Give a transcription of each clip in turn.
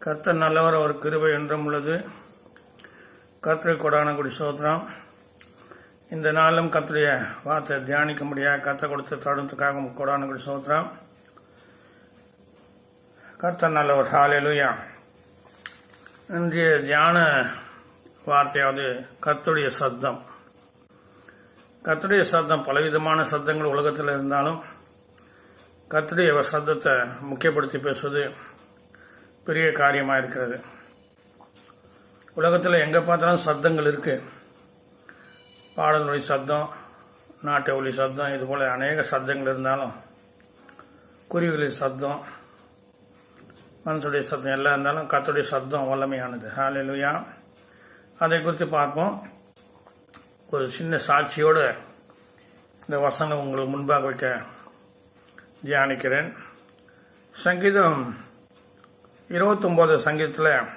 கர்த்தர் நல்லவர், அவர் கிருபை என்றும் உள்ளது. கர்த்தருக்கு கொடான கொடி ஸ்தோத்திரம். இந்த நாளும் கர்த்தருடைய வார்த்தை தியானிக்க முடியாது. கர்த்தர் கொடுத்த தருணத்துக்காக கொடான கொடி ஸ்தோத்திரம். கர்த்தர் நல்லவர். ஹல்லேலூயா. இன்றைய தியான வார்த்தையாவது கர்த்தருடைய சத்தம். கர்த்தருடைய சத்தம், பலவிதமான சத்தங்கள் உலகத்தில் இருந்தாலும் கர்த்தருடைய சத்தத்தை முக்கியப்படுத்தி பேசுவது பெரிய காரியமாக இருக்கிறது. உலகத்தில் எங்கே பார்த்தாலும் சத்தங்கள் இருக்கு. பாடல் ஒளி சத்தம், நாட்டு ஒளி சத்தம், இது போல அநேக சத்தங்கள் இருந்தாலும் குருவிகளின் சத்தம், மனுஷனுடைய சத்தம் எல்லாம் இருந்தாலும் கர்த்தருடைய சத்தம் வல்லமையானது. ஹல்லேலூயா. அதை குறித்து பார்ப்போம். ஒரு சின்ன சாட்சியோடு இந்த வசனம் உங்களுக்கு முன்பாக வைக்க தியானிக்கிறேன். சங்கீதம் 29 சங்கீதத்தில்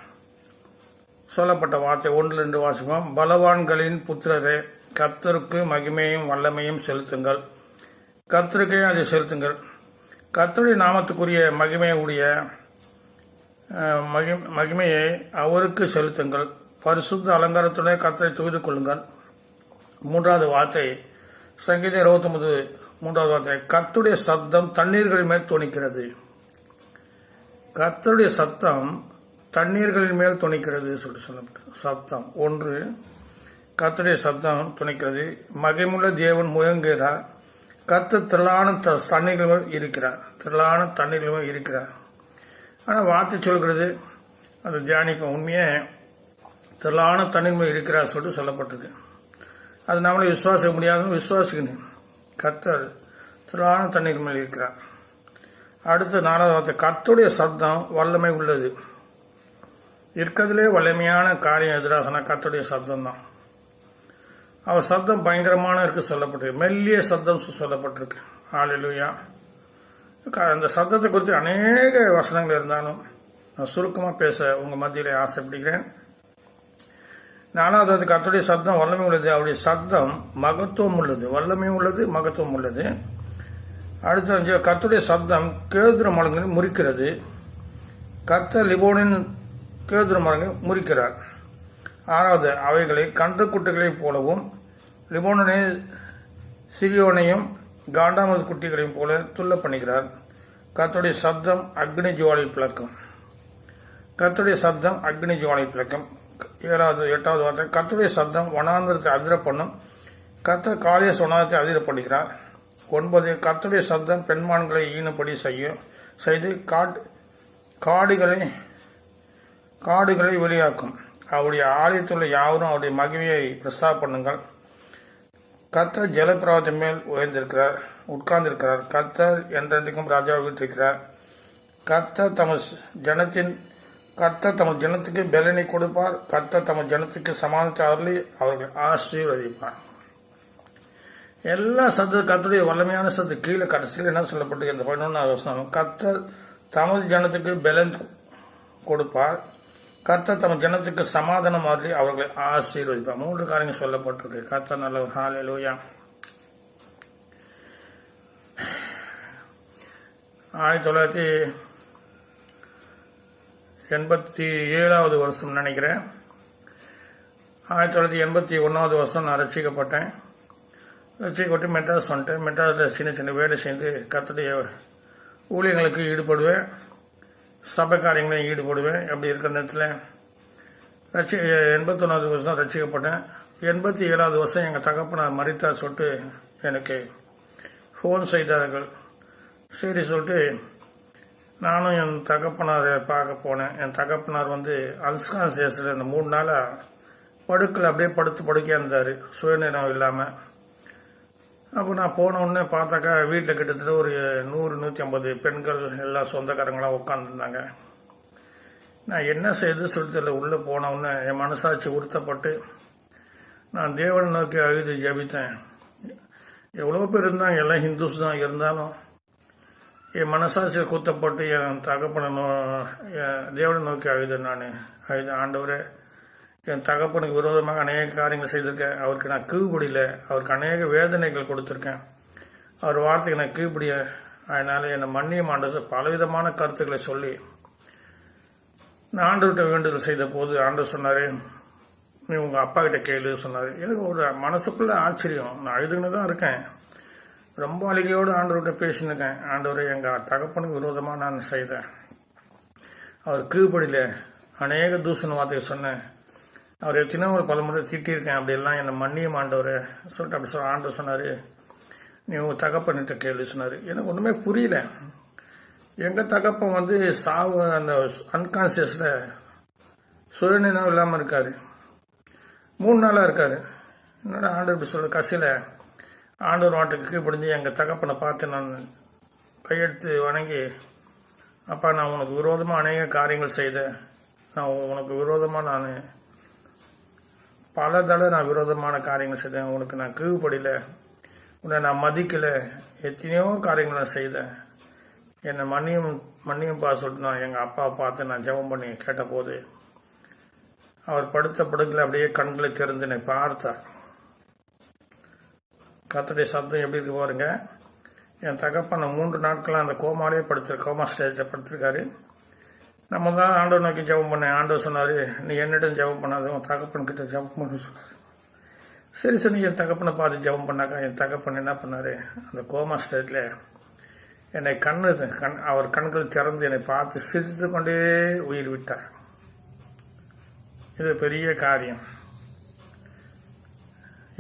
சொல்லப்பட்ட வார்த்தை 1-2 வாசிப்போம். பலவான்களின் புத்திரரே, கர்த்தருக்கு மகிமையும் வல்லமையும் செலுத்துங்கள். கர்த்தருக்கே அதை செலுத்துங்கள். கர்த்தருடைய நாமத்துக்குரிய மகிமையை அவருக்கு செலுத்துங்கள். பரிசுத்த அலங்காரத்துடன் கர்த்தரை துதித்து கொள்ளுங்கள். 3வது வார்த்தை சங்கீதம் 29 3வது வார்த்தை, கர்த்தருடைய சத்தம் தண்ணீர்கள் மேல் தொனிக்கிறது. கர்த்தருடைய சத்தம் தண்ணீர்களின் மேல் துணிக்கிறது சொல்லப்பட்ட சத்தம். 1, கர்த்தருடைய சத்தம் துணிக்கிறது. மகிமுள்ள தேவன் முயங்குகிறார். கர்த்தர் திரளான தண்ணீர்கள் இருக்கிறார். திரளான தண்ணீர்கள் இருக்கிறார். ஆனால் வார்த்தை சொல்கிறது, அது தியானிப்போம். உண்மையே திரளான தண்ணீர் இருக்கிறார் சொல்லிட்டு சொல்லப்பட்டிருக்கு. அது நம்மளை விசுவாசிக்க முடியாதுன்னு விசுவாசிக்கணும். கர்த்தர் திரளான தண்ணீர் மேல் இருக்கிறார். அடுத்த 4வது வார்த்தை, கர்த்தருடைய சத்தம் வல்லமை உள்ளது. இருக்கிறதுலே வல்லமையான காரியம் எதிராசனா கர்த்தருடைய சத்தம் தான். அவர் சத்தம் பயங்கரமான இருக்கு சொல்லப்பட்டிருக்கு. மெல்லிய சத்தம் சொல்லப்பட்டிருக்கு. ஹல்லேலூயா. அந்த சத்தத்தை குறித்து அநேக வசனங்கள் இருந்தாலும் நான் சுருக்கமாக பேச உங்கள் மத்தியில் ஆசைப்படுகிறேன். 4வது கர்த்தருடைய சத்தம் வல்லமை உள்ளது. அவருடைய சத்தம் மகத்துவம் உள்ளது. வல்லமை உள்ளது, மகத்துவம் உள்ளது. அடுத்த கர்த்தருடைய சத்தம் கேதுரு மரங்களை முறிக்கிறது. கர்த்தர் லிபோனின் கேதுரு மரங்களை முறிக்கிறார். 6வது, அவைகளை கன்றுக்குட்டிகளைப் போலவும் லிபோனை சிரியோனையும் காண்டாமது குட்டிகளையும் போல துள்ள பண்ணுகிறார். கர்த்தருடைய சத்தம் அக்னி ஜுவாலை பிளக்கும். கர்த்தருடைய சத்தம் அக்னி ஜுவாலை பிளக்கும். 8வது வார்த்தை, கர்த்தருடைய சத்தம் வனாந்தரத்தை அதிர பண்ணும். கர்த்தர் காலிய சொனாதத்தை அதிர பண்ணுகிறார். 9, கர்த்தருடைய சத்தம் பெண்மான்களை ஈனப்படி செய்து காடுகளை வெளியாக்கும். அவருடைய ஆலயத்துள்ள யாவரும் அவருடைய மகிமையை பிரஸ்தாப பண்ணுங்கள். கர்த்தர் ஜலப்பிரவாதத்தின் மேல் உட்கார்ந்திருக்கிறார். கர்த்தர் என்றென்றைக்கும் ராஜாவாக இருக்கிறார். கர்த்தர் தமது ஜனத்துக்கு பலனை கொடுப்பார். கர்த்தர் தமது ஜனத்துக்கு சமாதானத்தை அருளி அவர்களை ஆசீர்வதிப்பார். எல்லா கர்த்தருடைய வல்லமையான சத்து கீழே கடைசியில் என்ன சொல்லப்பட்டு இந்த 11வது வசனம், கர்த்தர் தமது ஜனத்துக்கு பலன் கொடுப்பார். கர்த்தர் தமது ஜனத்துக்கு சமாதானம் அருளி அவர்களை ஆசீர்வதிப்பார். 3 காரியங்கள் சொல்லப்பட்டிருக்கு. கர்த்தர் நல்லவர். ஹல்லேலூயா. 1987வது வருஷம் நினைக்கிறேன். 1981வது வருஷம் நான் ரட்சிக்கப்பட்டேன். ரட்சிக்கப்பட்டு மெட்ராஸ் வந்துட்டேன். மெட்ராஸில் சின்ன சின்ன வேலை செய்து கர்த்தருடைய ஊழியங்களுக்கு ஈடுபடுவேன். சபை காரியங்களையும் ஈடுபடுவேன். அப்படி இருக்கிற நேரத்தில் 81வது வருஷம் ரட்சிக்கப்பட்டேன். 87வது வருஷம் எங்கள் தகப்பனார் மரித்தார் சொல்லிட்டு எனக்கு ஃபோன் செய்தார்கள். சரி சொல்லிட்டு நானும் என் தகப்பனாரை பார்க்க போனேன். என் தகப்பனார் அன்கான்சியஸில் இந்த 3 நாளாக படுக்கையில் அப்படியே படுக்கையாக இருந்தார், சுயநிலம் இல்லாமல். அப்போ நான் போன உடனே பார்த்தாக்கா வீட்டில் கிட்டத்தட்ட ஒரு 100-150 பெண்கள் எல்லாம் சொந்தக்காரங்களாம் உட்காந்துருந்தாங்க. நான் என்ன செய்து சொல்லிட்டு உள்ளே போன உடனே என் மனசாட்சி உறுத்தப்பட்டு நான் தேவனை நோக்கி அழுது ஜெபித்தேன். எவ்வளோ பேர் இருந்தாங்க, எல்லாம் ஹிந்துஸ் தான். இருந்தாலும் என் மனசாட்சியை குத்தப்பட்டு என் தகப்பனை தேவனை நோக்கி அழுதேன். ஆண்டவரே, என் தகப்பனுக்கு விரோதமாக அநேக காரியங்கள் செய்திருக்கேன். அவருக்கு நான் கீழ்படியில. அவருக்கு அநேக வேதனைகள் கொடுத்துருக்கேன். அவர் வார்த்தைக்கு நான் கீழ்படிய. அதனால என்னை மன்னியும் ஆண்டவர். பலவிதமான கருத்துக்களை சொல்லி நான் ஆண்டவர்கிட்ட வேண்டுதல் செய்த போது ஆண்டவர் சொன்னார், நீ உங்கள் அப்பா கிட்ட கேளு சொன்னார். எனக்கு ஒரு மனசுக்குள்ள ஆச்சரியம். நான் அழுதுன்னு தான் இருக்கேன். ரொம்ப அழுகையோடு ஆண்டவர்கிட்ட பேசினுக்கேன். ஆண்டவரை எங்கள் தகப்பனுக்கு விரோதமாக நான் செய்தேன். அவர் கீழ்படியில் அநேக தூசண வார்த்தையை சொன்னேன். அவர் எத்தனை ஒரு பல முறை திட்டியிருக்கேன். அப்படியெல்லாம் என்னை மன்னியும் ஆண்டவர் சொல்லிட்டு அப்படி ஆண்டவர் சொன்னார், நீ உங்கள் தகப்பன்கிட்ட கேள்வி சொன்னார். எனக்கு ஒன்றுமே புரியல. எங்கள் தகப்பன் வந்து சாவு அந்த அன்கான்சியஸில் சுயநினைவு இல்லாமல் இருக்கார். 3 நாளாக இருக்கார். என்னோட ஆண்டவர் இப்படி சொல்ல கடைசியில் ஆண்டவர் வாட்டுக்கு கீழ்ப்படிஞ்சு எங்கள் தகப்பனை பார்த்து நான் கையெடுத்து வணங்கி, அப்பா நான் உனக்கு விரோதமாக அநேக காரியங்கள் செய்தேன். நான் உனக்கு விரோதமாக நான் பல தடவை நான் விரோதமான காரியங்கள் செய்தேன். உனக்கு நான் கீழ்ப்படியில, உன்னை நான் மதிக்கலை, எத்தனையோ காரியங்கள் நான் செய்தேன். என்னை மன்னியும்பா சொல்லிட்டு நான் எங்கள் அப்பாவை பார்த்து நான் ஜெபம் பண்ணி கேட்டபோது அவர் படுத்த படுக்கையில் அப்படியே கண்களை திறந்து என்னை பார்த்தார். கர்த்தருடைய சப்தம் எப்படி இருக்கு பாருங்க. என் தகப்பனை 3 நாட்களாக அந்த கோமா ஸ்டேஜில் படுத்திருக்காரு. நம்ம தான் ஆண்டவர் நோக்கி ஜெபம் பண்ணேன். ஆண்டவர் சொன்னார், நீ என்னிடம் ஜெபம் பண்ணாத, உன் தகப்பன்கிட்ட ஜெபம் பண்ண சொன்னார். சரி சரி, என் தகப்பனை பார்த்து ஜெபம் பண்ணாக்கா என் தகப்பன் என்ன பண்ணார், அந்த கோமா ஸ்டேஜில் என்னை அவர் கண்கள் திறந்து என்னை பார்த்து சிரித்து கொண்டே உயிர் விட்டார். இது பெரிய காரியம்.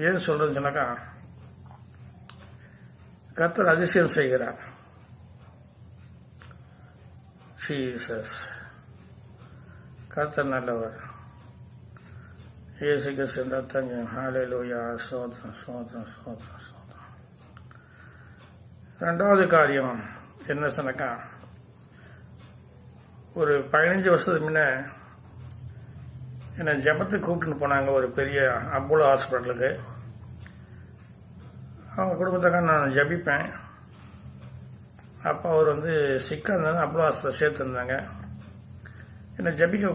ஏன் சொல்றேன்னு சொன்னாக்கா, கர்த்தர் அதிசயம் செய்கிறார். ஜீசஸ் கர்த்தர் நல்லவர். இயேசு கிறிஸ்து ரத்தங்க. ஹல்லேலூயா. ஸ்தோத்திரம் ஸ்தோத்திரம் ஸ்தோத்திரம் ஸ்தோத்திரம். 2வது காரியம் என்ன சொன்னாக்கா, ஒரு 15 வருஷத்துக்கு முன்ன என்னை ஜெபத்துக்கு கூப்பிட்டுன்னு போனாங்க ஒரு பெரிய அப்போலோ ஹாஸ்பிட்டலுக்கு. அவங்க குடும்பத்துக்காக நான் ஜபிப்பேன். அப்போ அவர் வந்து சிக்காக இருந்தாங்க. அப்போலோ ஹாஸ்பிட்டல் சேர்த்துருந்தாங்க. என்னை ஜபிக்க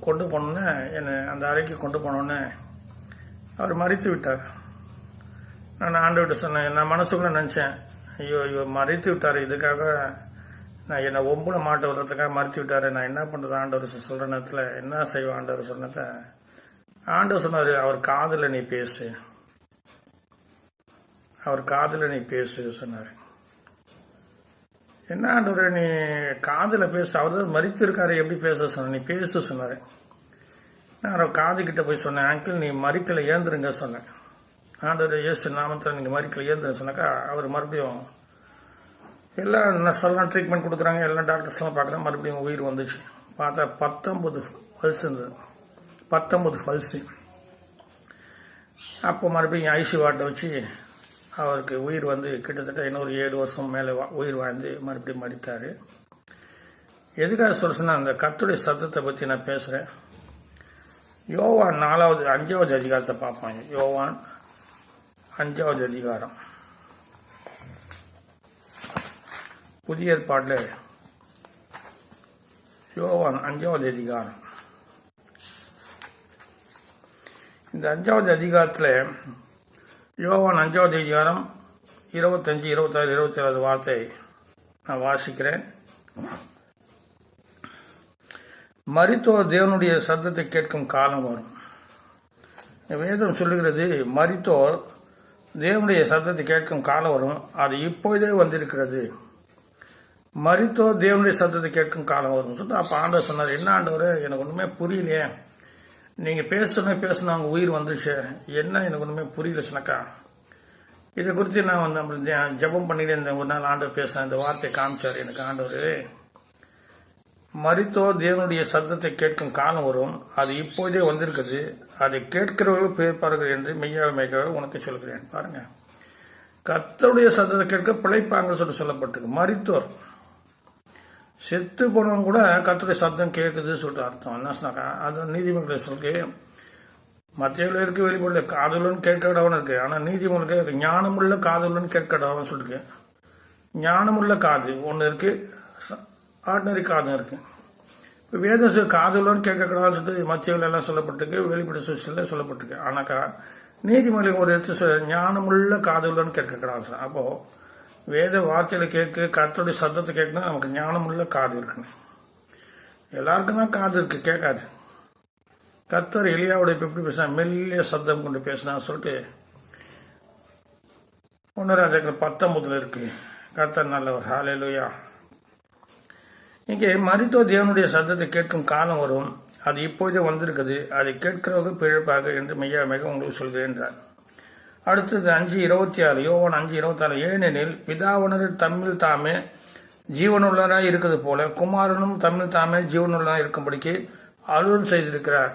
கொண்டு போனோன்னே, என்னை அந்த அறைக்கு கொண்டு போனோன்னே அவர் மறித்து விட்டார். நான் ஆண்டவர்கிட்ட சொன்னேன். நான் மனசுக்குள்ள நினச்சேன், ஐயோ மறித்து விட்டார், இதுக்காக நான் என்னை ஒம்புல மாட்ட விடுறதுக்காக மறித்து விட்டாரு, நான் என்ன பண்ணுறது ஆண்டவர் சொல்கிற நேரத்தில் என்ன செய்வேன் ஆண்டவர் சொன்னதை ஆண்டவர் சொன்னார், அவர் காதில் நீ பேசு, அவர் காதில் நீ பேசு சொன்னார். என்ன ஆண்டவர் நீ காதில் பேசு, அவர் தான் மறித்து இருக்காரு, எப்படி பேச சொன்ன, நீ பேசு சொன்னார். நான் அவர் காதுகிட்ட போய் சொன்னேன், அங்கிள் நீ மறிக்கலை ஏந்துருங்க சொன்னேன். ஆண்டவர் இயேசு நாமத்தில் நீங்கள் மறிக்கலை ஏந்துருங்க சொன்னாக்கா அவர் மறுபடியும் எல்லாம் நர்ஸெல்லாம் ட்ரீட்மெண்ட் கொடுக்குறாங்க, எல்லாம் டாக்டர்ஸ்லாம் பார்க்குறாங்க. மறுபடியும் உயிர் வந்துச்சு. பார்த்தா 19 பல்ஸ் இருந்தது, 19 பல்ஸு. அப்போ மறுபடியும் ஐசி வார்டை வச்சு அவருக்கு உயிர் வந்து கிட்டத்தட்ட இன்னொரு 7 வருஷம் மேலே உயிர் வாழ்ந்து மறுபடியும் மறித்தார். எதுக்காக சொல்லுன்னா, அந்த கர்த்தருடைய சத்தத்தை பற்றி நான் பேசுகிறேன். யோவான் 5வது அதிகாரத்தை பார்ப்பாங்க. யோவான் 5வது அதிகாரம், புதிய ஏற்பாட்டில் யோவான் 5வது அதிகாரம். இந்த 5வது அதிகாரத்தில் யோவான் 5வது அதிகாரம் 25, 26, 27 வார்த்தை நான் வாசிக்கிறேன். மரித்தோர் தேவனுடைய சத்தத்தை கேட்கும் காலம் வரும். வேதம் சொல்லுகிறது, மரித்தோர் தேவனுடைய சத்தத்தை கேட்கும் காலம் வரும், அது இப்போதே வந்திருக்கிறது. மரித்தோர் தேவனுடைய சத்தத்தை கேட்கும் காலம் வரும் சொல்லிட்டு அப்போ ஆண்டவர் சொன்னார், என்ன ஆண்டவர் எனக்கு ஒன்றுமே புரியலையே, நீங்கள் பேசணும் அவங்க உயிர் வந்துச்சு, என்ன எனக்கு ஒன்றுமே புரியல சொன்னாக்கா. இதை குறித்து நான் வந்து அப்படி ஜெபம் பண்ணிட்டு இருந்தேன். ஒரு நாள் ஆண்டவர் பேசினேன், இந்த வார்த்தை காமிச்சார் எனக்கு ஆண்டவர், மரித்தோர் தேவனுடைய சத்தத்தை கேட்கும் காலம் வரும், அது இப்போதே வந்திருக்குது, அதை கேட்கிறவர்கள் பேர்ப்பார்கள் என்று மெய்யாகவே உனக்கு சொல்கிறேன். பாருங்க, கர்த்தருடைய சத்தத்தை கேட்க பிழைப்பாங்க சொல்லி சொல்லப்பட்டிருக்கு. மரித்தோர் செத்து போனவங்க கூட கர்த்தருடைய சத்தம் கேட்குது சொல்லிட்டு அர்த்தம் என்ன சொன்னாக்கா, அது நீதிமன்றம் சொல்லுக்கு மத்தியில் இருக்கு, வெளிப்படல காதலன்னு கேட்கடவன் இருக்கு. ஆனால் நீதிமன்றம் ஞானமுள்ள காதலன்னு கேட்கடவன் சொல்லிருக்கு. ஞானமுள்ள காது ஒன்று இருக்கு, ஆர்டினரி காதும் இருக்கு. இப்போ வேத காதலன்னு கேட்கக்கூடாதுன்னு சொல்லிட்டு மத்தியில் எல்லாம் சொல்லப்பட்டிருக்கு, வெளிப்பட சுவிசில் சொல்லப்பட்டிருக்கு. ஆனாக்கா நீதிமன்றம் ஒரு எடுத்து ஞானமுள்ள காதலன்னு கேட்கக்கூடாது. அப்போ வேத வார்த்தையில கேட்க கர்த்தருடைய சத்தத்தை கேட்கணும், நமக்கு ஞானமுள்ள காது இருக்கணும். எல்லாருக்கும் தான் காது இருக்கு, கேட்காது. கர்த்தர் எலியாவுடைய எப்படி பேசினா, மெல்லிய சப்தம் கொண்டு பேசினா சொல்லிட்டு 1 ராஜாக்கள் 19 இருக்கு. கர்த்தர் நல்லவர். ஹல்லேலூயா. இங்கே மரித்தோர் தேவனுடைய சத்தத்தை கேட்கும் காலம் வரும், அது இப்போதே வந்திருக்குது, அதை கேட்கிறவர்கள் பிழைப்பாக என்று மெய்யாக உங்களுக்கு சொல்கிறேன் என்றார். அடுத்தது 5:26, யோவான் 5:26, ஏனெனில் பிதாவுணர் தம்மில் தாமே ஜீவனுள்ளராய் இருக்கிறது போல குமாரனும் தம்மில் தாமே ஜீவனுள்ளராய் இருக்கும்படிக்கு அருள் செய்திருக்கிறார்.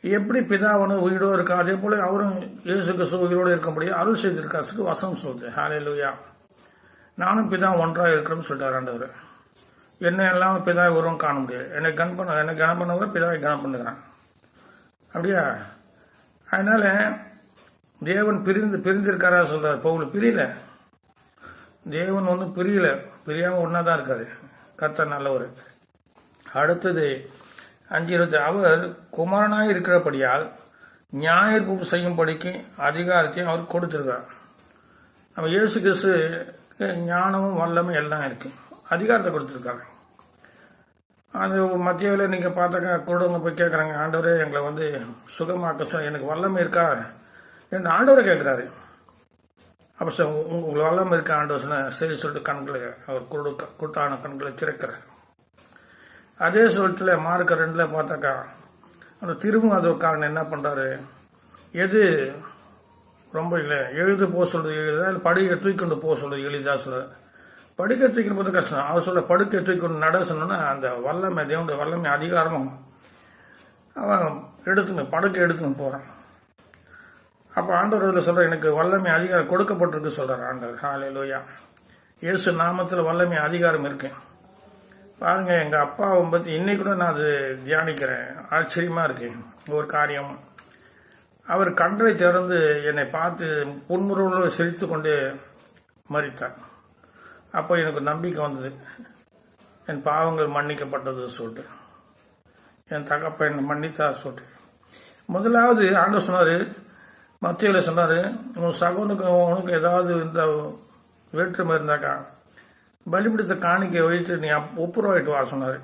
எப்படி பிதாவுணர் உயிரோடு இருக்கா, அதே போல அவரும் இயேசு கிறிஸ்து உயிரோடு இருக்கும்படி அருள் செய்திருக்கார் வசனம் சொல்லுது. ஹல்லேலூயா. நானும் பிதா ஒன்றாக இருக்கிறோம்னு சொல்லிட்டார் ஆண்டவர். என்ன எல்லாம் பிதாவை உருவம் காண முடியாது. என்னை கனம் பண்ணவரை பிதாவை கனம் பண்ணுகிறான். அப்படியா? அதனால தேவன் பிரிந்திருக்காரா சொல்றாரு பவுல். பிரியல, தேவன் ஒன்றும் பிரியல, பிரியாம ஒன்னாதான் இருக்காரு. கர்த்தர் நல்லவர். அடுத்தது 5:20, அவர் குமாரனாய் இருக்கிறபடியால் நியாயத்தீர்ப்பு செய்யும்படிக்கு அதிகாரத்தை அவர் கொடுத்திருக்கார். நம்ம இயேசு கிறிஸ்து ஞானமும் வல்லமும் எல்லாம் இருக்கு, அதிகாரத்தை கொடுத்துருக்காங்க. அது மத்தியில் நீங்கள் பார்த்தாக்கா குருடவங்க போய் கேட்குறாங்க, ஆண்டவரே எங்களை சுகமாக்க எனக்கு வல்லமை இருக்கா என்று ஆண்டவரை கேட்குறாரு. அப்போ உங்களுக்கு வல்லமை இருக்கா ஆண்டவர் சொன்ன சரி சொல்லிட்டு கண்களை அவர் குருட்டான கண்களை திறக்கிறார். அதே சொல்லிட்டுல மார்க் 2 பார்த்தாக்கா அந்த திரும்ப அது காரணம் என்ன பண்ணுறாரு, எது ரொம்ப இல்லை எழுது போக சொல்றது எழுதா, இல்லை படிக்க தூக்கிக்கொண்டு போக சொல்றது எளிதா சொல்ற. படுக்கை தூக்கின போது கஷ்டம். அவர் சொல்ல படுக்கை தூக்கி நட சொன்னா அந்த வல்லமை தேவனுடைய வல்லமை அதிகாரமும் அவன் படுக்கை எடுத்துன்னு போறான். அப்ப ஆண்டவர் இதில் சொல்ற எனக்கு வல்லமை அதிகாரம் கொடுக்கப்பட்டிருக்கு சொல்றாரு ஆண்டவர். ஹல்லேலூயா. இயேசு நாமத்தில் வல்லமை அதிகாரம் இருக்கு. பாருங்க, எங்க அப்பாவை பத்தி இன்னைக்கு கூட நான் அது தியானிக்கிறேன். ஆச்சரியமா இருக்கு ஒரு காரியம். அவர் கண்களை திறந்து என்னை பார்த்து புன்முறுவலோடு சிரித்து கொண்டு மரித்தார். அப்போ எனக்கு நம்பிக்கை வந்தது, என் பாவங்கள் மன்னிக்கப்பட்டது சொல்லிட்டு, என் தகப்ப என்னை மன்னித்தார் சொல்லிட்டு. முதலாவது ஆண்டவர் சொன்னாரு, மத்தியில் சொன்னாரு, உன் சகோனுக்கு உனக்கு ஏதாவது இந்த வேற்றுமை இருந்தாக்கா பலிபிடித்த காணிக்கை வைத்து நீ ஒப்புரவாயிட்டு வா சொன்னாரு.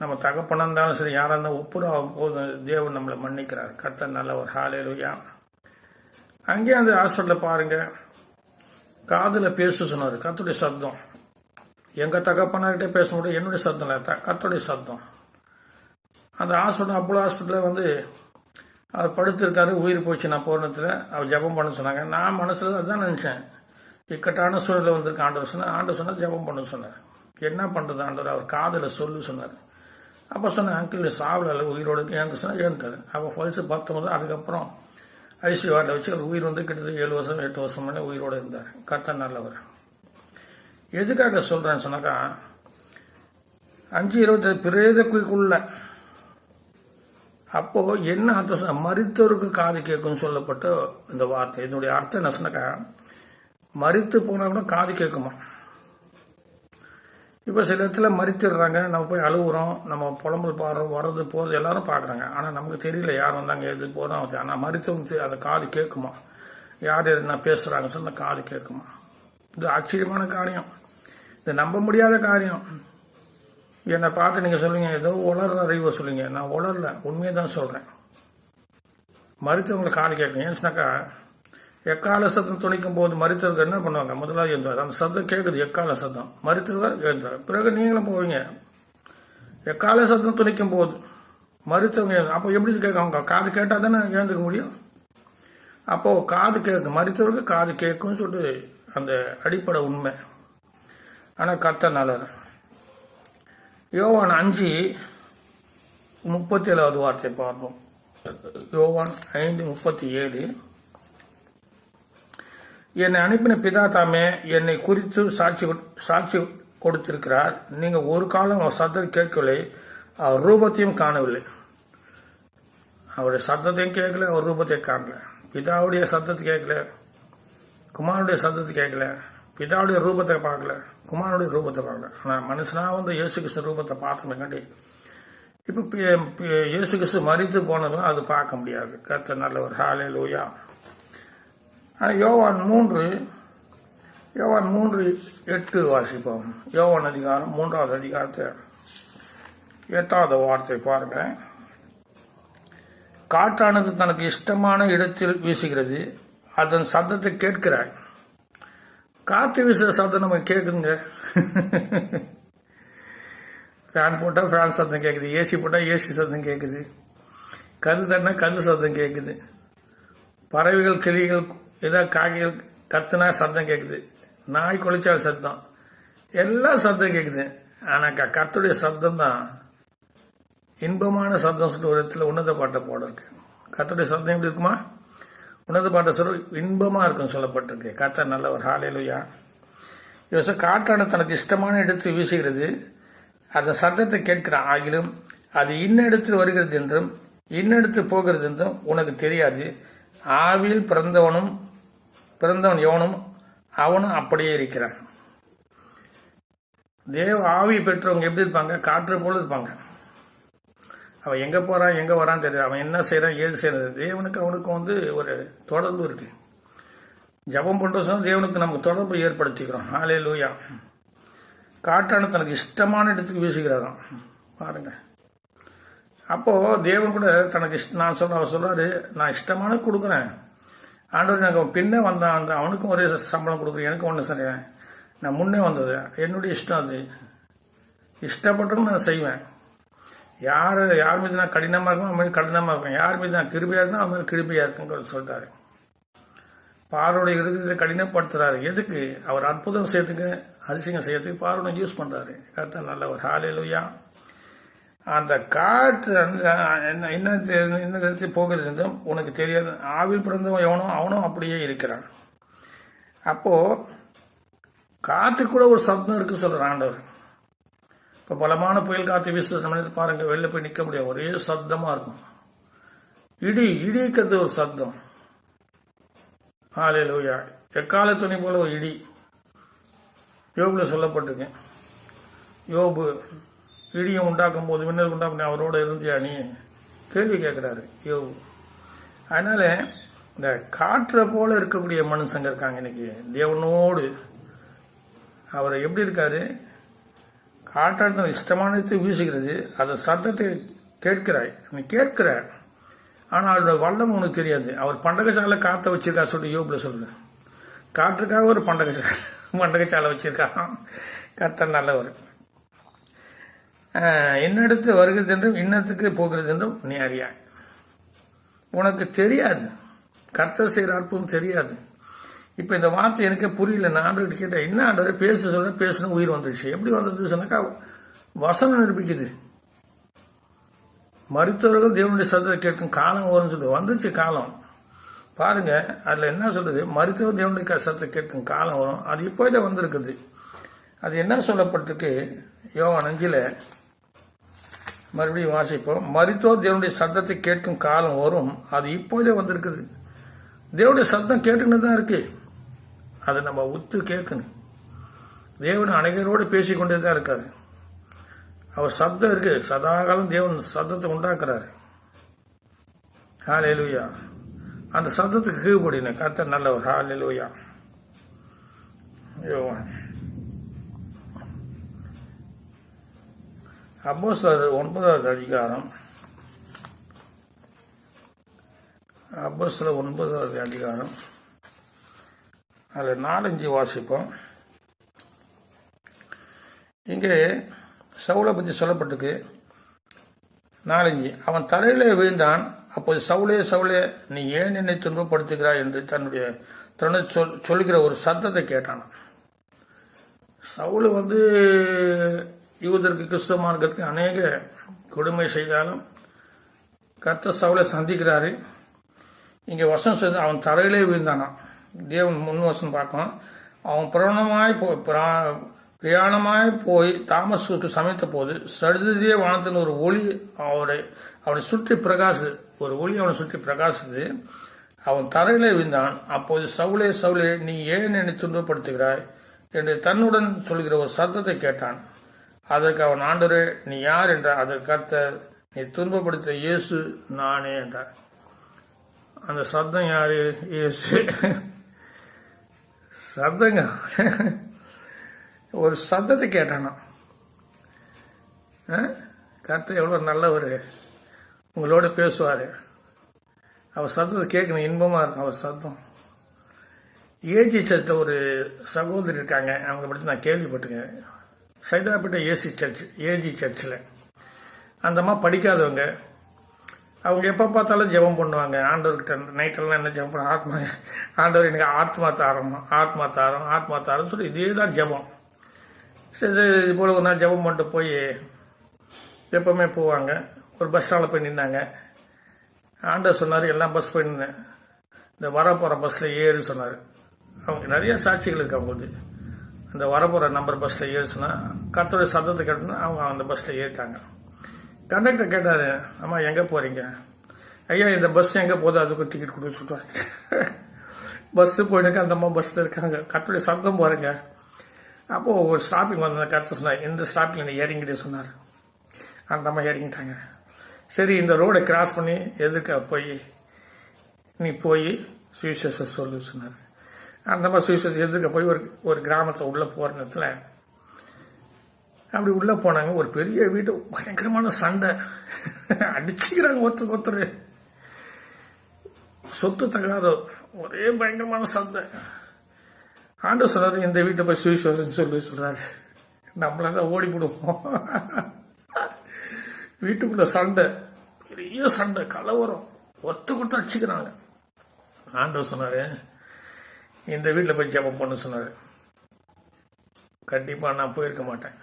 நம்ம தகப்பனா இருந்தாலும் சரி, யாரா இருந்தாலும் ஒப்புரவாகும் போது தேவன் நம்மளை மன்னிக்கிறார். கர்த்தர் நல்லவர். ஹல்லேலூயா. அங்கேயே அந்த ஹாஸ்பிட்டலில் பாருங்க, காதுல பேச சொன்னாரு, கர்த்தருடைய சத்தம். எங்க தகப்பனார்கிட்ட பேச முடியும், என்னுடைய சத்தம் இல்லை, கர்த்தருடைய சத்தம். அந்த ஹாஸ்பிட்டல் அப்போலோ ஹாஸ்பிட்டலில் அவர் படுத்திருக்காரு, உயிர் போச்சு. நான் போனதுல அவர் ஜெபம் பண்ண சொன்னாங்க. நான் மனசுல அதுதான் நினைச்சேன், இக்கட்டான சூழல வந்திருக்கு. ஆண்டவர் சொன்னார் ஜெபம் பண்ண சொன்னார். என்ன பண்றது ஆண்டவர், அவர் காதுல சொல்லு சொன்னார். அப்ப சொன்ன அங்கிள் சாவல உயிரோடு ஏன்னு சொன்னா ஏன்ட்டாரு. அப்ப பல்ஸ் 19, அதுக்கப்புறம் ஐசியூ வார்டில் வச்சு அவர் உயிர் கிட்டத்தட்ட 7 வருஷம் 8 வருஷம் உயிரோடு இருந்தார். கர்த்தர் நல்லவர். எதுக்காக சொல்றேன்னு சொன்னாக்கா 5:20 பிரேதக்குள்ள அப்போ என்ன அர்த்தம், மரித்தவருக்கு காது கேட்கும் சொல்லப்பட்ட இந்த வார்த்தை. இதனுடைய அர்த்தம் என்ன சொன்னாக்கா, மரித்து போனா கூட காது கேட்குமா. இப்போ சில இடத்துல மறித்துடுறாங்க, நம்ம போய் அழுகுறோம், நம்ம புலம்பல் பாடுறோம், வர்றது போகிறது எல்லாரும் பார்க்குறாங்க. ஆனால் நமக்கு தெரியல யார் வந்தாங்க எது போகிறோம். ஆனால் மறித்தவங்க அந்த காது கேட்குமா, யார் என்ன பேசுகிறாங்க சொன்ன காது கேட்குமா. இது ஆச்சரியமான காரியம், இது நம்ப முடியாத காரியம். என்னை பார்த்து நீங்கள் சொல்லுங்க ஏதோ உளர்ற அறிவை சொல்லுங்க, நான் உளரல, உண்மையை தான் சொல்கிறேன். மறித்தவங்களை காது கேட்கும். ஏன்னு சொன்னாக்கா எக்கால சத்தம் துணிக்கும் போது மரித்தவர்கள் என்ன பண்ணுவாங்க, முதலாவது எழுந்தார். அந்த சத்தம் கேட்குது, எக்கால சத்தம். மரித்தவர்கள் எழுந்தார். பிறகு நீங்களும் போவீங்க. எக்கால சத்தம் துணிக்கும் போது மரித்தவங்க, அப்போ எப்படி கேட்க, காது கேட்டால் தானே எழுந்துக்க முடியும். அப்போ காது கேட்கும், மரித்தவருக்கு காது கேட்கும்னு சொல்லிட்டு அந்த அடிப்படை உண்மை. ஆனால் கர்த்தர் நல்லவர். யோவான் 5:37 வார்த்தை பார்ப்போம். யோவான் 5:37, என்னை அனுப்பின பிதா தாமே என்னை குறித்து சாட்சி கொடுத்திருக்கிறார். நீங்க ஒரு காலம் அவர் சத்தத்தை கேட்கவில்லை, அவர் ரூபத்தையும் காணவில்லை. அவருடைய சத்தத்தையும் கேட்கல, அவர் ரூபத்தையும் காணல. பிதாவுடைய சத்தத்தை கேட்கல, குமாரனுடைய சத்தத்தை கேட்கல, பிதாவுடைய ரூபத்தை பார்க்கல, குமாரனுடைய ரூபத்தை பார்க்கல. ஆனால் மனுஷனா இயேசு கிறிஸ்து ரூபத்தை பார்த்தோம்காண்டி இப்போ இயேசு கிறிஸ்து மரித்து போனதும் அது பார்க்க முடியாது. கர்த்தர் நல்லவர். ஹல்லேலூயா. யோவான் 3:8 வாசிப்போம். யோவான் அதிகாரம் 3வது அதிகாரத்தை 8வது வார்த்தை பாருங்க. காற்றானது தனக்கு இஷ்டமான இடத்தில் வீசுகிறது, அதன் சத்தத்தை கேட்கிறாய். காற்று வீசுற சத்தம் நம்ம கேட்குதுங்க. ஃபேன் போட்டால் ஃபேன் சத்தம் கேட்குது, ஏசி போட்டால் ஏசி சத்தம் கேட்குது, கது தட்டினா கது சத்தம் கேட்குது, பறவைகள் கிளிகள் ஏதாவது காக்கைகள் கத்துனா சத்தம் கேட்குது, நாய் கொலைச்சால் சத்தம், எல்லாம் சத்தம் கேட்குது. ஆனால் கத்துடைய சத்தம் தான் இன்பமான சத்தம் சொல்லிட்டு ஒரு இடத்துல உன்னத பாட்டை போட இருக்கு. கத்துடைய சத்தம் எப்படி இருக்குமா? உன்னத பாட்டை சொல்ல இன்பமா இருக்கும் சொல்லப்பட்டிருக்கு. கர்த்தர் நல்லவர். ஹல்லேலூயா. யோச காற்றான தனக்கு இஷ்டமான இடத்தில் வீசுகிறது, அதன் சத்தத்தை கேட்கிறான். ஆகிலும் அது இன்னிடத்தில் வருகிறது என்றும் இன்னிடத்தில் போகிறது என்றும் உனக்கு தெரியாது. ஆவியில் பிறந்தவன் எவனும் அவனும் அப்படியே இருக்கிறான். தேவ ஆவி பெற்றவங்க எப்படி இருப்பாங்க? காற்று போல இருப்பாங்க. அவன் எங்க போறான் எங்க வரான்னு தெரியாது, அவன் என்ன செய்யறான் ஏது செய்யறது. தேவனுக்கு அவனுக்கு ஒரு தொடர்பு இருக்கு. ஜபம் பண்றோம், தேவனுக்கு நமக்கு தொடர்பு ஏற்படுத்திக்கிறோம். ஹல்லேலூயா. காற்றான தனக்கு இஷ்டமான இடத்துக்கு வீசுகிறாராம் பாருங்க. அப்போ தேவன் கூட தனக்கு அவர் சொல்றாரு, நான் இஷ்டமான கொடுக்குறேன் ஆண்டவர். எனக்கு பின்னே வந்தான், அவனுக்கும் ஒரே சம்பளம் கொடுக்குறேன், எனக்கு ஒன்று சரியா, நான் முன்னே வந்தது என்னுடைய இஷ்டம். அது இஷ்டப்பட்டோம்னு நான் செய்வேன். யார் மீது நான் கடினமாக இருக்கும் அவன் மீது கடினமாக இருக்கும், யார் மீது நான் கிருபியா இருக்கணும் அவன் மீது கிருபியா இருக்குன்னு சொல்லிட்டாரு. பார்வோடைய இருதயத்தை கடினப்படுத்துறாரு. எதுக்கு? அவர் அற்புதம் செய்யறதுக்கு அதிசயம் செய்யறதுக்கு பார்வோட யூஸ் பண்றாரு. கர்த்தர் நல்லவர். ஹல்லேலூயா. அந்த காற்று என்ன போகிறது என்றும் உனக்கு தெரியாது. ஆவில் பிறந்தவன் எவனோ அவனும் அப்படியே இருக்கிறான். அப்போ காற்று கூட ஒரு சப்தம் இருக்கு சொல்றான் ஆண்டவர். இப்ப பலமான புயல் காற்று வீசுறது பாருங்க, வெளில போய் நிக்க முடியாது, ஒரே சப்தமா இருக்கும். இடிக்கிறது ஒரு சப்தம். ஹல்லேலூயா. எக்கால துணி போல ஒரு இடி. யோபுல சொல்லப்பட்டிருக்கு. யோபு இடியை உண்டாக்கும் போது மின்னல் உண்டாக்கும் அவரோட இருந்தியா நீ கேள்வி கேட்கிறாரு யோபு. அதனால இந்த காற்றை போல இருக்கக்கூடிய மனுஷங்க இருக்காங்க இன்னைக்கு தேவனோடு. அவர் எப்படி இருக்காரு? காற்றாட்டம் இஷ்டமானது வீசுகிறது, அதை சத்தத்தை கேட்கிறாய், நீ கேட்கிற. ஆனால் அதோட வல்லம் உனக்கு தெரியாது. அவர் பண்டகசாலை காற்றை வச்சிருக்கா சொல்லிட்டு யோபுல சொல்லுங்க. காற்றுக்காக ஒரு பண்டகசாலை வச்சிருக்கான். கர்த்தர் நல்லவர். என்னிடத்து வருகிறது என்றும் இன்னத்துக்கு போகிறது என்றும் நீ அறியா. உனக்கு தெரியாது, கர்த்தர் செய்கிற அற்புதம் தெரியாது. இப்ப இந்த வார்த்தை எனக்கு புரியல. நான் ஆண்டவர்கிட்ட கேட்டேன், என்ன ஆண்டவர் பேசணும் உயிர் வந்துடுச்சு. எப்படி வந்தது சொன்னாக்கா வசனம் நிரூபிக்குது. மரித்தவர்கள் தேவனுடைய சத்தத்தை கேட்கும் காலம் வரும்னு சொல்லி வந்துச்சு காலம். பாருங்க அதுல என்ன சொல்றது? மரித்தவர் தேவனுடைய சத்தத்தை கேட்கும் காலம் வரும். அது இப்போதே வந்திருக்குது. அது என்ன சொல்லப்பட்டிருக்கு? யோவான் 5 மறுபடியும் வாசிப்போம். மரித்தோர் தேவனுடைய சத்தத்தை கேட்கும் காலம் வரும், அது இப்போதே வந்திருக்குது. தேவனுடைய சத்தம் கேட்டுன்னு தான் இருக்கு, அதை நம்ம உத்து கேட்கணும். தேவன் அனைவரோடு பேசிக்கொண்டே தான் இருக்காரு. அவர் சப்தம் இருக்கு, சதாகாலம் தேவன் சத்தத்தை உண்டாக்குறாரு. ஹல்லேலூயா. அந்த சத்தத்துக்கு கீழ்படின கர்த்தர் நல்லவர். ஹல்லேலூயா. அப்போஸ்தலர் 9வது அதிகாரம். அப்போஸ்தலர் 9வது அதிகாரம் அதில் 4-5 வாசிப்போம். இங்கே சவுலை பற்றி சொல்லப்பட்டிருக்கு. 4-5. அவன் தலையிலே விழுந்தான். அப்போது சவுலே சவுலே நீ ஏன் என்னை துன்பப்படுத்துகிறாய் என்று தன்னுடைய சொல்லுகிற ஒரு சத்தத்தை கேட்டான். சவுல் யூதருக்கு கிறிஸ்துவ மார்க்கத்துக்கு அநேக கொடுமை செய்தாலும் கர்த்தர் சவுலை சந்திக்கிறாரு. இங்க வசனம் சொல்றது அவன் தரையிலே விழுந்தானான். தேவன் முன் வசனம் பார்க்கணும். அவன் பிரயாணமாய் போய் தாமஸ்குக்கு சமைத்த போது சடுதியே வானத்தில் ஒரு ஒளி அவனை சுற்றி பிரகாசித்து அவன் தரையிலே விழுந்தான். அப்போது சவுலே சவுலே நீ ஏன் என்னை துன்பப்படுத்துகிறாய் என்று தன்னுடன் சொல்கிற ஒரு சத்தத்தை கேட்டான். அதற்கு அவன் ஆண்டவரே நீ யார் என்றார். அதற்கு கர்த்தர் நீ துன்பப்படுத்த இயேசு நானே என்றார். அந்த சத்தம் யாரு? இயேசு. சத்தங்க ஒரு சத்தத்தை கேட்டானா? கர்த்தர் எவ்வளோ நல்லவர், உங்களோட பேசுவார். அவர் சத்தத்தை கேட்கணும், இன்பமாக இருக்கும் அவர் சத்தம். ஏஜி சர்ச்சில் ஒரு சகோதரி இருக்காங்க, அவங்க பற்றி நான் கேள்விப்பட்டிருக்கேன். சைதாப்பேட்டை ஏஜி சர்ச்சில் அந்த அம்மா படிக்காதவங்க. அவங்க எப்போ பார்த்தாலும் ஜெபம் பண்ணுவாங்க ஆண்டவர்கிட்ட. நைட்டெல்லாம் என்ன ஜெபம் பண்ண, ஆண்டவர் எனக்கு ஆத்மா தாரம் சொல்லி இதே தான் ஜெபம். சரி, இது போல் ஒரு நாள் ஜெபம் பண்ணிட்டு போய் எப்பவுமே போவாங்க. ஒரு பஸ் ஸ்டாண்டில் போய் நின்னாங்க. ஆண்டவர் சொன்னார், எல்லாம் பஸ் போய் நின்னேன், இந்த வரப்போகிற பஸ்ஸில் ஏறு சொன்னார். அவங்க நிறைய சாட்சிகள் இருக்கு அவங்களுக்கு. அந்த வரப்போகிற நம்பர் பஸ்ஸில் ஏறு சொன்னால் கர்த்தருடைய சத்தத்தை கேட்டோன்னா அவங்க அந்த பஸ்ஸில் ஏறிட்டாங்க. கண்டக்டர் கேட்டார், அம்மா எங்கே போகிறீங்க? ஐயா இந்த பஸ் எங்கே போதும், அதுக்கு டிக்கெட் கொடுக்க சொல்கிறாங்க. பஸ்ஸு போயினுக்கு அந்த அம்மா பஸ்ஸில் இருக்காங்க. கர்த்தருடைய சத்தம் பாருங்க. அப்போது ஒரு ஸ்டாப்பிங் வந்த கர்த்தர் சொன்னார், இந்த ஸ்டாப்பிங் என்னை இறங்கிட்டே சொன்னார். அந்த அம்மா இறங்கிட்டாங்க. சரி, இந்த ரோடை கிராஸ் பண்ணி எதுக்க போய் நீ போய் சுவிசேஷம் சொல்லு சொன்னார். அந்த மாதிரி சுவிசேஷம் எதுக்க போய் ஒரு கிராமத்தை உள்ளே போகிற நேரத்தில் அப்படி உள்ளே போனாங்க. ஒரு பெரிய வீடு, பயங்கரமான சண்டை, அடிச்சுக்கிறாங்க ஒருத்தர். சொத்து தகாத ஒரே பயங்கரமான சண்டை. ஆண்டவர் சொன்னார், இந்த வீட்டை போய் சுவிசேஷம் சொல்லி சொல்றாரு. நம்மளால ஓடி போடுவோம். வீட்டுக்குள்ள சண்டை, பெரிய சண்டை, கலவரம், ஒருத்தர் அடிச்சுக்கிறாங்க. ஆண்டவர் சொன்னாரு, இந்த வீட்டில் போய் ஜெபம் பண்ண சொன்னாரு. கண்டிப்பா நான் போயிருக்க மாட்டேன்.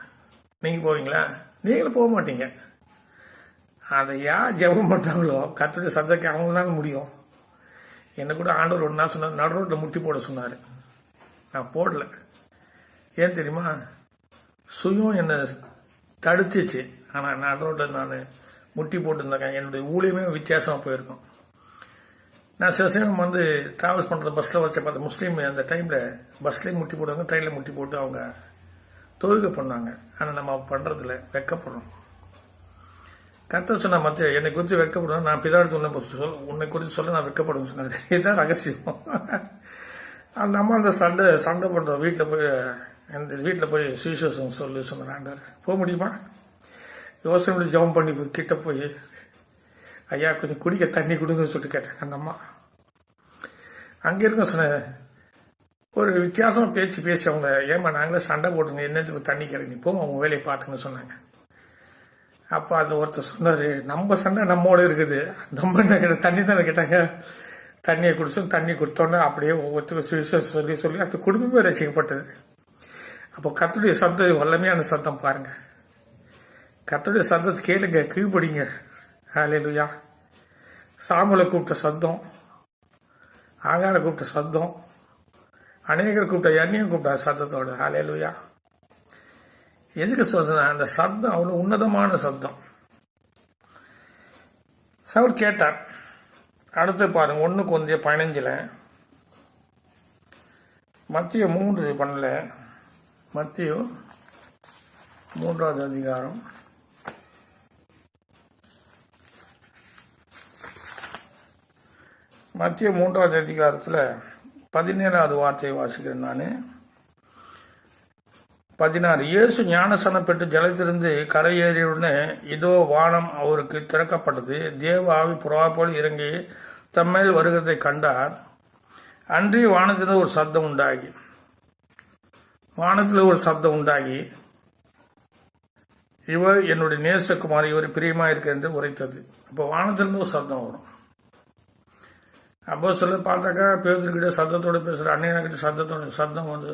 நீங்க போவீங்களா? நீங்களும் போக மாட்டீங்க. அதை யார் ஜெபம் பண்றாங்களோ கர்த்தருடைய சத்தத்தை அவங்களால முடியும். என்ன கூட ஆண்டவர் ஒரு நாள் சொன்னார், நடு ரோட்டில் முட்டி போட சொன்னாரு. நான் போடல. ஏன் தெரியுமா? சுயம் என்னை தடுத்துச்சு. ஆனால் நடு ரோட்டில் நான் முட்டி போட்டுருந்தேன். என்னுடைய ஊழியமே வித்தியாசமாக போயிருக்கும். நான் சில சமயம் டிராவல்ஸ் பண்ணுறது பஸ்ஸில் வச்ச பார்த்து முஸ்லீம் அந்த டைமில் பஸ்லேயும் முட்டி போடுவாங்க, ட்ரெயினில் முட்டி போட்டு அவங்க தொழுகை பண்ணாங்க. ஆனால் நம்ம பண்ணுறதில்ல, வெக்கப்படுறோம். கர்த்தர் சொன்ன மத்திய என்னை குறித்து வெக்கப்படுவேன், நான் பிதாடு உன்னை குறித்து சொல்ல நான் வெக்கப்படுவேன் சொன்னார். இதுதான் ரகசியம். அந்த அம்மா அந்த சண்டை பண்ணுறோம். வீட்டில் போய் சுவிசேஷம் சொல்லி சொன்னார். போக முடியுமா? யோசனை பண்ணி ஜெபம் பண்ணி கிட்ட போய், ஐயா கொஞ்சம் குடிக்க தண்ணி கொடுங்கன்னு சொல்லிட்டு கேட்டாங்க அந்த அம்மா. அங்கே இருக்க சொன்ன ஒரு வித்தியாசமா பேசி அவங்க, ஏமா நாங்களே சண்டை போட்டுங்க, என்னத்துக்கு தண்ணி கிடையாது, போங்க அவங்க வேலையை பார்த்துங்கன்னு சொன்னாங்க. அப்போ அந்த ஒருத்தர் சொன்னாரு, நம்ம சண்டை நம்மோட இருக்குது, நம்ம என்ன தண்ணி தானே கேட்டாங்க. தண்ணியை குடிச்சோம், தண்ணி கொடுத்தோன்னே அப்படியே ஒவ்வொருத்தருக்கும் சுவிசேஷம் சொல்லி அந்த குடும்பமே ரசிக்கப்பட்டது. அப்போ கர்த்தருடைய சத்தம் வல்லமையான சத்தம் பாருங்க. கர்த்தருடைய சத்தத்தை கேளுங்க, கீழ்படிங்க. ஹல்லேலூயா. சாமுவேலை கூப்பிட்ட சத்தம், ஆகாரை கூப்பிட்ட சத்தம், அநேகர் கூப்பிட்ட எண்ணியும் கூப்பிட்ட சத்தத்தோட. ஹல்லேலூயா. எதுக்கு சொல்றேன்? அந்த சத்தம் அவ்வளவு உன்னதமான சத்தம். சவுல் கேட்டார். அடுத்து பாருங்க, 1 Corinthians 15 மத்திய 3 பண்ணல, மத்திய 3வது அதிகாரம் மத்திய 3வது அதிகாரத்தில் 17வது வார்த்தையை வாசிக்கிறேன் நான். 16. இயேசு ஞானஸ்நானம் பெற்று ஜலத்திலிருந்து கரையேறியுடனே இதோ வானம் அவருக்கு திறக்கப்பட்டது. தேவ ஆவி புறா போல் இறங்கி தம்மேல் வருகிறதை கண்டார். அன்றி வானத்தில் ஒரு சப்தம் உண்டாகி இவர் என்னுடைய நேசகுமார், இவர் பிரியமா இருக்க என்று உரைத்தது. அப்போ வானத்திலிருந்து ஒரு சப்தம் வரும். அப்போ சொல்ல பார்த்தாக்கா பேதுருக்கிட்ட சத்தத்தோட பேசுற, அண்ணன்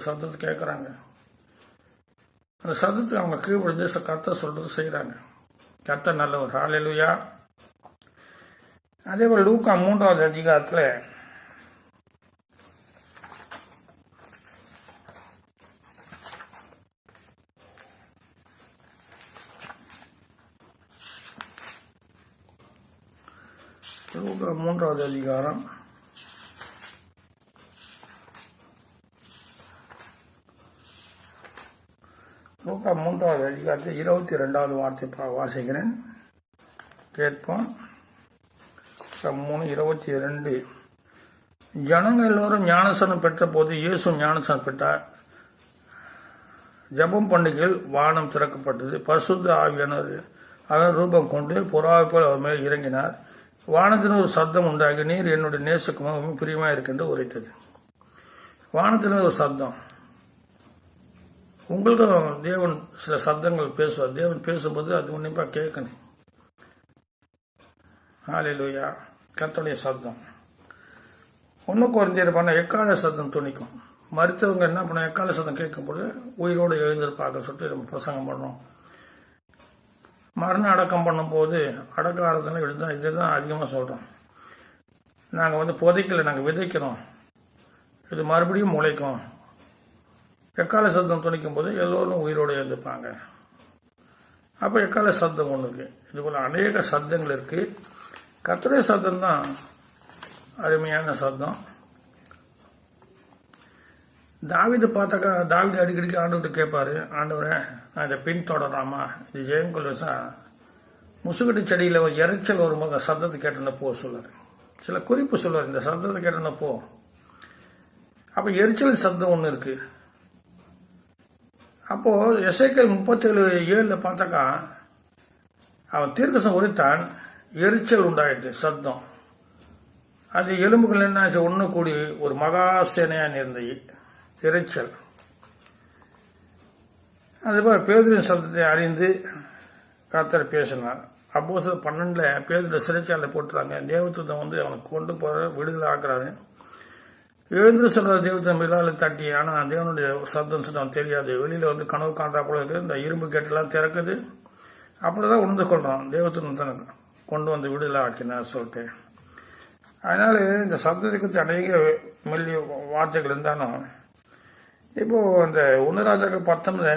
சத்தத்தை கேட்கறாங்க. அந்த சத்தத்துக்கு அவங்க கீழ்படிஞ்சு கர்த்தர் சொல்றது செய்யறாங்க. கர்த்தர் நல்லவர். ஹல்லேலூயா. அதே போல லூக்கா 3வது அதிகாரத்தில் லூக்கா 3வது அதிகாரம் 3வது அதிகாரத்தில் 22வது வார்த்தை வாசிக்கிறேன், கேட்போம். 3:22. ஜனங்கள் எல்லோரும் ஞானஸ்நானம் பெற்ற போது இயேசு ஞானஸ்நானம் பெற்றார். ஜெபம் பண்டிகையில் வானம் திறக்கப்பட்டது. பரிசுத்த ஆவியானவர் அதன் ரூபம் கொண்டு புறாவை போல் அவர் மேல் இறங்கினார். வானத்தின் ஒரு சத்தம் உண்டாகி, நீர் என்னுடைய நேசக்குமாவும் பிரியமா இருக்கின்ற உரைத்தது. வானத்தின் ஒரு சத்தம். உங்களுக்கும் தேவன் சில சத்தங்கள் பேசுவார். தேவன் பேசும்போது அது உன்னிப்பா கேட்கணும். ஹல்லேலூயா. கர்த்தருடைய சத்தம். 1 கொரிந்தியர் பண்ண எக்கால சத்தம் துணிக்கும். மருத்துவங்க என்ன பண்ண எக்கால சத்தம் கேட்கும்போது உயிரோடு எழுந்திருப்பாக்க சொல்லிட்டு நம்ம பிரசங்கம் பண்ணோம். மரண அடக்கம் பண்ணும்போது அடக்க ஆரத்தில் எழுதான் இதுதான் அதிகமாக சொல்கிறோம். நாங்கள் புதைக்கல, நாங்கள் விதைக்கிறோம், இது மறுபடியும் முளைக்கும். எக்கால சத்தம் துணிக்கும் போது எல்லோரும் உயிரோடு எழுந்திருப்பாங்க. அப்போ எக்கால சத்தம் ஒன்று இருக்கு. இது போல அநேக சத்தங்கள் இருக்கு. கர்த்தருடைய சத்தம் தான் அருமையான சத்தம். தாவீது பார்த்தாக்கா, தாவீது அடிக்கடிக்கு ஆண்டவர்கிட்ட கேட்பாரு, ஆண்டவரே நான் இதை பின்தொடராமா, இது ஜெயங்கொல்வசா முசுகட்டி செடியில் ஒரு இறைச்சல் வரும்போது அந்த சத்தத்தை கேட்டோன்னா போ சொல்லுவார். சில குறிப்பு சொல்லுவார், இந்த சத்தத்தை கேட்டோன்னா போ. அப்போ எரிச்சல் சத்தம் ஒன்று இருக்கு. அப்போ எசேக்கியேல் 37:7 பார்த்தாக்கா, அவன் தீர்க்கதரிசனம் உரைத்தான், எரிச்சல் உண்டாயிட்டு சத்தம். அது எலும்புகள் என்னாச்சு, ஒன்று கூடி ஒரு மகா சேனையா நேர்ந்த இறைச்சல். அதுபோல் பேதுருவின் சத்தத்தை அறிந்து கர்த்தர் பேசினார். அப்போஸ்தலர் 12 பேதுரு சிறைச்சாலை போட்டுறாங்க. தேவதூதன் அவனுக்கு கொண்டு போற விடுதலை ஆக்குறாரு. எழுந்து சொல்ற தேவதூதன் மிலால தட்டி, ஆனா தேவனுடைய சத்தம் அவன் தெரியாது. வெளியில கனவு காண்டா போல இருக்கு. இந்த இரும்பு கேட்டெல்லாம் திறக்குது. அப்படிதான் உணர்ந்து கொள்றான். தேவதூதன் தனக்கு கொண்டு விடுதலை ஆக்கினார் சொல்லிட்டு. அதனால இந்த சத்தத்தை குறித்து அநேக மெல்லிய வார்த்தைகள் இருந்தாலும், இப்போ அந்த 1 ராஜாக்கள் 19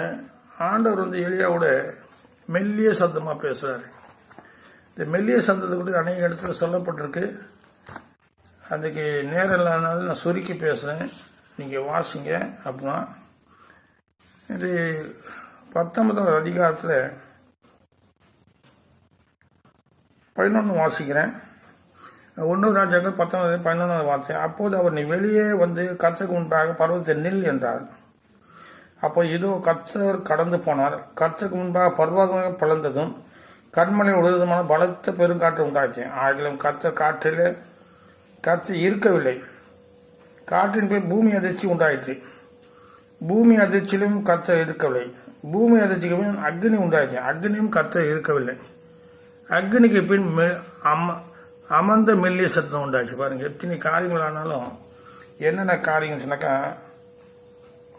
ஆண்டவர் எலியாவோட மெல்லிய சத்தமா பேசுறாரு. இந்த மெல்லிய சத்தத்தை குறித்து அநேக இடத்துல சொல்லப்பட்டிருக்கு. அதுக்கு நேரம் இல்லாதனால நான் சுருக்கி பேசுறேன், நீங்க வாசிங்க. அப்படின்னா இது 19வது அதிகாரத்துல 11 வாசிக்கிறேன். 1 ராஜாக்கள் 19:11 வார்த்தை. அப்போது அவர், நீ வெளியே கர்த்தருக்கு முன்பாக பர்வதத்தை நில் என்றார். அப்போ இதோ கர்த்தர் கடந்து போனார். கர்த்தருக்கு முன்பாக பர்வதமாக பிளந்ததும் கண்மலை உழுதுமான பலத்த பெருங்காற்று உண்டாச்சு. ஆகிலும் கர்த்தர் இருக்கவில்லை. காற்றின் பேர் பூமி அதிர்ச்சி உண்டாயிற்று. பூமி அதிர்ச்சியிலும் கர்த்தர் இருக்கவில்லை. பூமி அதிர்ச்சிக்கு பின் அக்னி உண்டாயிற்று. அக்னியும் கர்த்தர் இருக்கவில்லை. அக்னிக்கு பின் அமர்ந்த மெல்லிய சத்தம் உண்டாச்சு. பாருங்க, எத்தனை காரியங்கள் ஆனாலும் என்னென்ன காரியம் சொன்னாக்கா,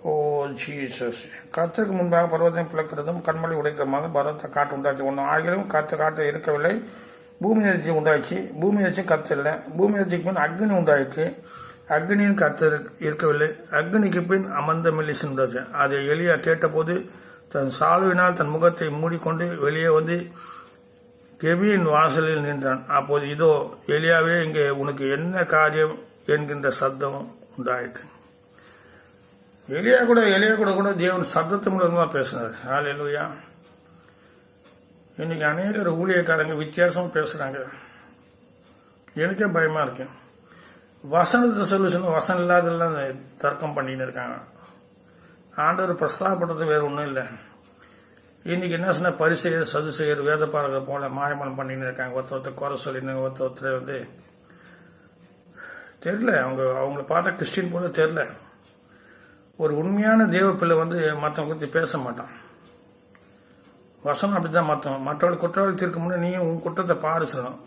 ஓ ஜீசஸ், கர்த்தருக்கு முன்பாக பர்வதத்தை பிளக்கிறதும் கண்மலை உடைக்கிறதுமாக பர்வத்தை காற்று உண்டாச்சு. ஒன்றும் ஆகிலும் காற்று இருக்கவில்லை. பூமி அதிர்ச்சி உண்டாச்சு. பூமி அதிர்ச்சி கர்த்தர் இல்லை. பூமி அதிர்ச்சிக்கு பின் அக்னி உண்டாயிற்று. அக்னியின் கர்த்தர் இருக்கவில்லை. அக்னிக்கு பின் அமர்ந்த மெல்லிசன் உண்டாச்சு. அதை எலியா கேட்டபோது தன் சால்வினால் தன் முகத்தை மூடிக்கொண்டு வெளியே கெபியின் வாசலில் நின்றான். அப்போது இதோ எலியாவே, இங்கே உனக்கு என்ன காரியம் என்கின்ற சத்தம் உண்டாயிற்று. எலியா கூட தேவன் சத்தத்து மூலமா பேசினார். ஹல்லேலூயா. இன்னைக்கு அநேக ஊழியக்காரங்க வித்தியாசமா பேசுறாங்க. எனக்கே பயமா இருக்கு. வசனத்தை சொல்லுச்சுன்னு வசனம் இல்லாதெல்லாம் தர்க்கம் பண்ணின்னு இருக்காங்க. ஆண்டவர் பிரஸ்தாபப்படுறது வேற ஒன்றும் இல்லை. இன்னைக்கு என்ன சொன்ன, பரிசெயர் சதுசெயர் வேதபாரகர் போல மாயமனம் பண்ணின்னு இருக்காங்க. ஒருத்தர் குறை சொல்லின்னு ஒருத்தர் தெரியல, அவங்கள பார்த்தா கிறிஸ்டின் போல தெரியல. ஒரு உண்மையான தேவ பிள்ளை மற்றவங்க பற்றி பேச மாட்டான். வசனம் அப்படிதான் மற்றவர்கள் குற்றவாளி தீர்க்க முன்னே நீயும் உன் குற்றத்தை பாரு சொல்லணும்.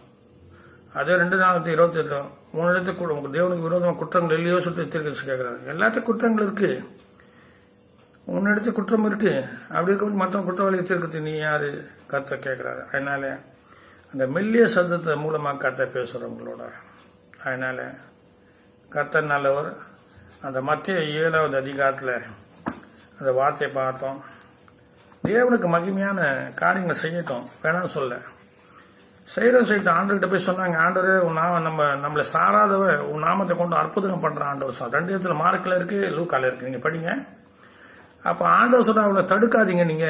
அதே 2:27 உன்னிடத்து உங்க தேவனுக்கு விரோதமாக குற்றங்கள் இல்லையோ சொல்லிட்டு தீர்க்க கேட்கிறாரு. எல்லாத்துக்கும் குற்றங்கள் இருக்கு. உன்னிடத்து குற்றம் இருக்கு. அப்படி இருக்கும்போது மற்றவங்க குற்றவாளியை தீர்க்கறது நீ யாரு? கர்த்தர் கேட்கிறாரு. அதனால அந்த மெல்லிய சத்தத்தை மூலமா கர்த்தர் பேசுறவங்களோட. அதனால கர்த்தர் நல்லவர். அந்த மத்திய 7வது அதிகாரத்துல அந்த வார்த்தையை பார்த்தோம். தேவனுக்கு மகிமையான காரியங்கள் செய்யட்டும், வேணாம் சொல்ல செய்யட்டும். ஆண்டவர்கிட்ட போய் சொன்னாங்க, ஆண்டவரே நம்மளை சாராதவ உன் நாமத்தை கொண்டு அற்புதம் பண்ற ஆண்டவர். 2 இடத்துல மார்க்ல இருக்கு, லூக்கால இருக்கு, நீங்க படிங்க. அப்ப ஆண்டவர் சொல்ற, அவளை தடுக்காதீங்க, நீங்க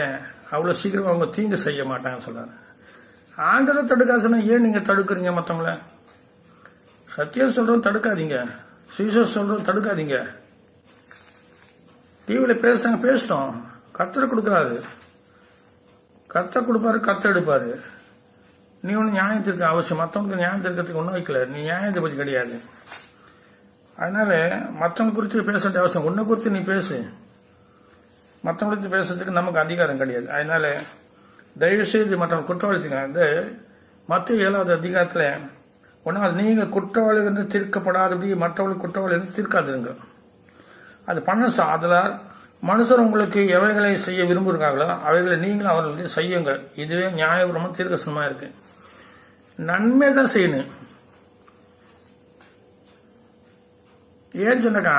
அவ்வளவு சீக்கிரம் அவங்க தீங்கு செய்ய மாட்டாங்க சொல்றாரு. ஆண்டவரை தடுக்காதுன்னா ஏன் நீங்க தடுக்கிறீங்க மத்தவங்கள? சத்தியம் சொல்றோம் தடுக்காதீங்க, சீசஸ் சொல்றோம் தடுக்காதீங்க. டிவியில பேசுறாங்க, பேசிட்டோம். கர்த்தர் கொடுக்காது. கத்த கொடுப்பாரு, கத்த எடுப்பாரு. நீ ஒன்றும் நியாயத்திற்கு அவசியம், மற்றவங்களுக்கு நியாயம் இருக்கிறதுக்கு ஒன்றும் வைக்கல. நீ நியாயத்தை பற்றி கிடையாது. அதனால மற்றவங்க குறித்து பேச வேண்டிய அவசியம். உன்னை குறித்து நீ பேசு. மற்றவங்க குறித்து பேசுறதுக்கு நமக்கு அதிகாரம் கிடையாது. அதனால தயவு செய்து மற்றவங்க குற்றவாளித்துங்க. இந்த மத்திய 7வது அதிகாரத்தில் ஒன்றால் நீங்க குற்றவாளி என்று தீர்க்கப்படாதபடி மற்றவர்களுக்கு குற்றவாளி என்று தீர்க்காதிருங்க. அது பண்ண ஆதலால் மனுஷர் உங்களுக்கு எவைகளை செய்ய விரும்புகிறார்களோ அவைகளை நீங்களும் அவர்களுக்கு செய்யுங்கள். இதுவே நியாயபூர்வமாக தீர்க்கசனமா இருக்கு. நன்மை தான் செய்யணும். ஏன் சொன்னாக்கா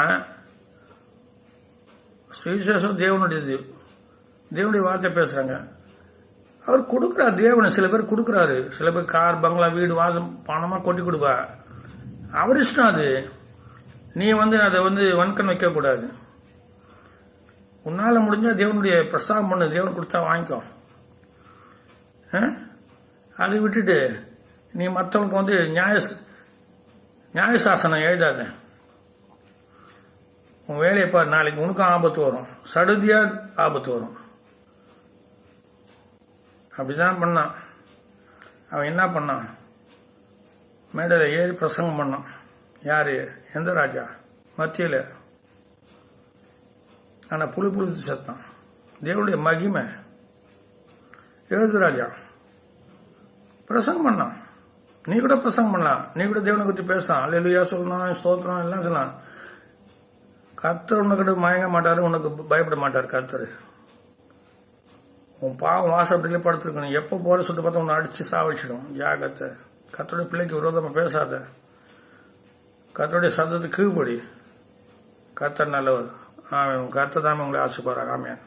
சுவிசேஷம் தேவனுடையது. தேவனுடைய வார்த்தை பேசுறாங்க. அவர் கொடுக்குறாரு. தேவனை சில பேர் கொடுக்குறாரு. சில பேர் கார், பங்களா, வீடு, வாசம் பணமா கொட்டி கொடுப்பா. அவர் இஷ்டம் அது. நீ அதை வன்கண் வைக்க கூடாது. உன்னால முடிஞ்சா தேவனுடைய பிரசாதம் பண்ணு. தேவன் கொடுத்தா வாங்கிக்கோ. அதை விட்டுட்டு நீ மற்றவங்களுக்கு நியாயசாசனம் எழுதாத. உன் வேலையை பாரு. நாளைக்கு உனக்கும் ஆபத்து வரும். சடுதியா ஆபத்து வரும். அப்படிதான் பண்ணான். அவன் என்ன பண்ணான்? மேடையில் ஏறி பிரசங்கம் பண்ணான். யாரு? எந்த ராஜா? மத்தியில. ஆனா புழு சத்தம். தேவனுடைய மகிமை. எழுது ராஜா பிரசங்கம் பண்ணான். நீ கூட பிரசங்கம் பண்ணலாம். நீ கூட தேவனை குறித்து பேசலாம். அல்லேலூயா சொல்லலாம், ஸ்தோத்திரம் எல்லாம் சொல்லலாம். கர்த்தர் உனக்கிட்ட மயங்க மாட்டாரு, உனக்கு பயப்பட மாட்டார் கர்த்தர். உன் பாவம் வாசப்படியில படுத்திருக்கணும். எப்போ போற சொல்லிட்டு பார்த்தா உன்னை அடிச்சு சாவச்சிடும். ஜாகத்தை. கர்த்தருடைய பிள்ளைக்கு விரோதமா பேசாத. கர்த்தருடைய சத்தத்துக்கு கீழ்படி. கர்த்தர் நல்லவர். கர்த்தர் தான் உங்களை ஆசைப்படுறாங்க. ஆமென்.